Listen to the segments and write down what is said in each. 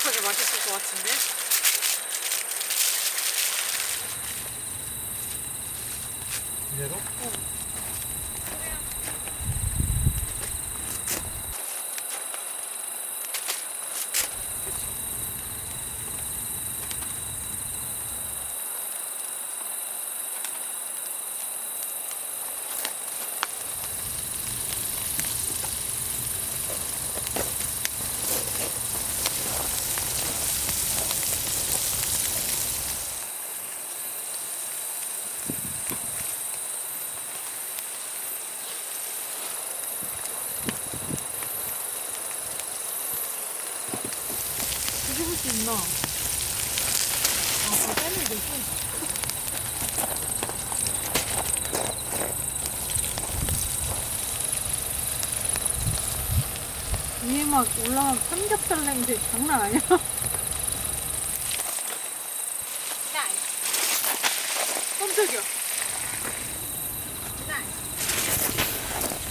넉넉하게 맛있을 것 같은데? 이대로? 뒤집을 수 있나? 아, 더 빼면 되지. 위에 막 올라간 삼겹살 냄새 장난 아니야? 깜짝이야.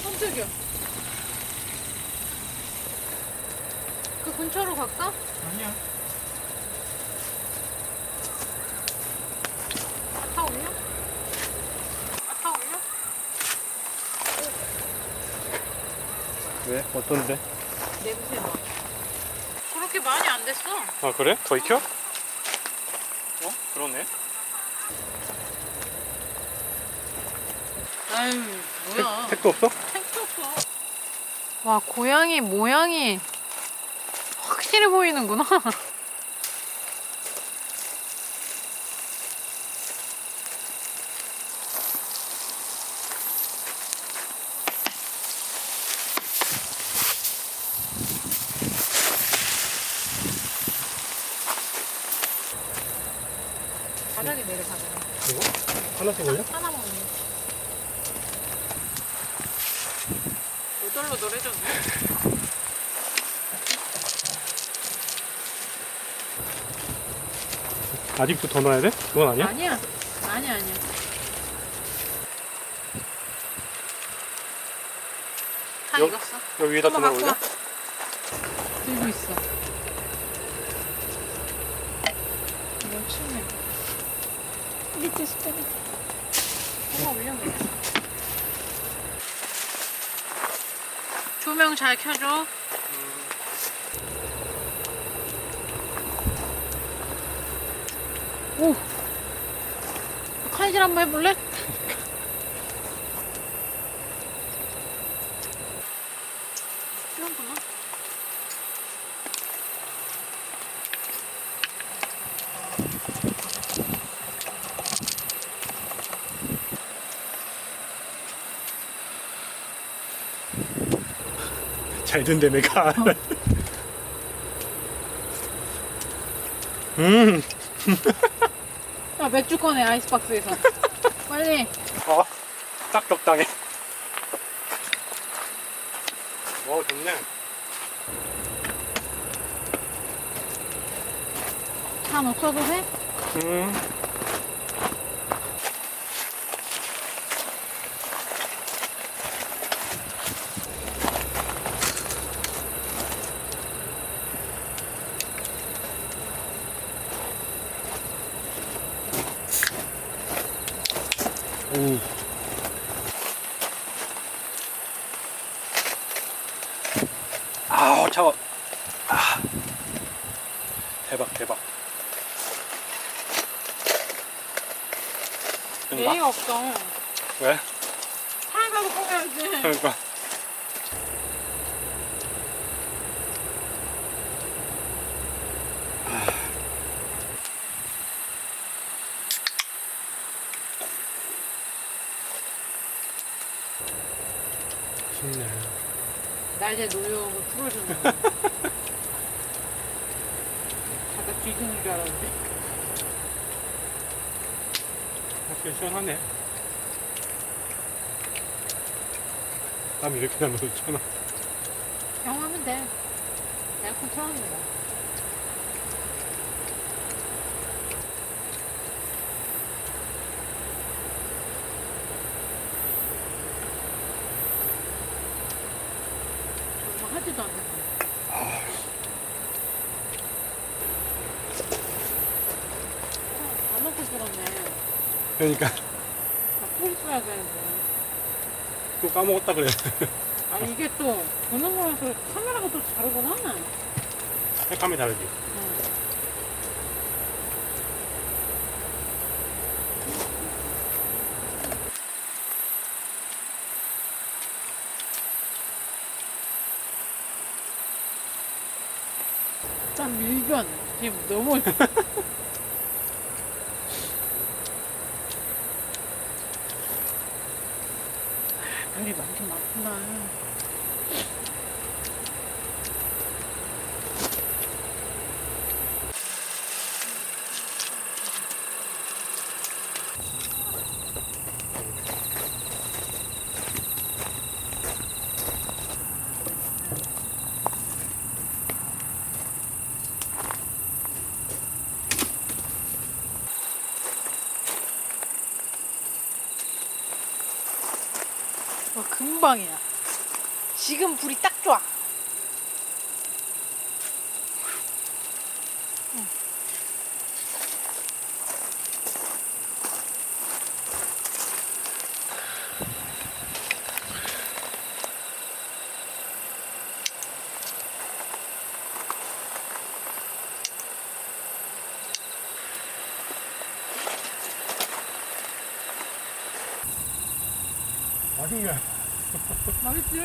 깜짝이야. 그 근처로 갈까? 아니야. 아타 올려? 아타 올려? 왜? 어떤데? 냄새 봐. 그렇게 많이 안 됐어. 아 그래? 더 익혀? 어? 그러네. 아유, 뭐야. 택도 없어? 택도 없어. 와, 고양이 모양이 확실히 보이는구나. 바닥에 내려가잖아. 이거? 하나씩 올려? 하나만 올려. 노덜노덜해졌네. 아직도 더 넣어야 돼? 그건 아니야? 아니야. 아니야. 다 여- 익었어. 여기 위에다 한번 더 갖고 올려? 와. 들고 있어. 이건 춥네. 밑에 숟가락. 한번 올려보자. 조명 잘 켜줘. 오! 칼질 한번 해볼래? 이런구나. 잘 된다며 가. 야, 맥주 꺼내, 아이스박스에서. 빨리. 어, 딱 적당해. 좋네. 잔 없어도 돼? 오. 아우, 차워. 아. 대박, 대박. 예의가 없어. 왜? 살가고 꺼내야지. 그러니까. 쉽네. 날개 놓여고 풀어주는 거. 바닥 뒤지는 줄 알았는데. 확실히 시원하네. 땀 이렇게 나면 좋잖아. 경험하면 돼. 에어컨 틀어놓는 거. 정말 하지도 않는 거. 그러니까 갖고 있어야 되는데. 또 까먹었다 그래. 아, 이게 또 보는 거에서 카메라가 또 다르구나. 색감이 다르지. 응. 짠 밀변. 지금 너무. 별이 많긴 많구나. 금방이야. 지금 불이 딱 좋아. 응. 맛있네. 맛있지?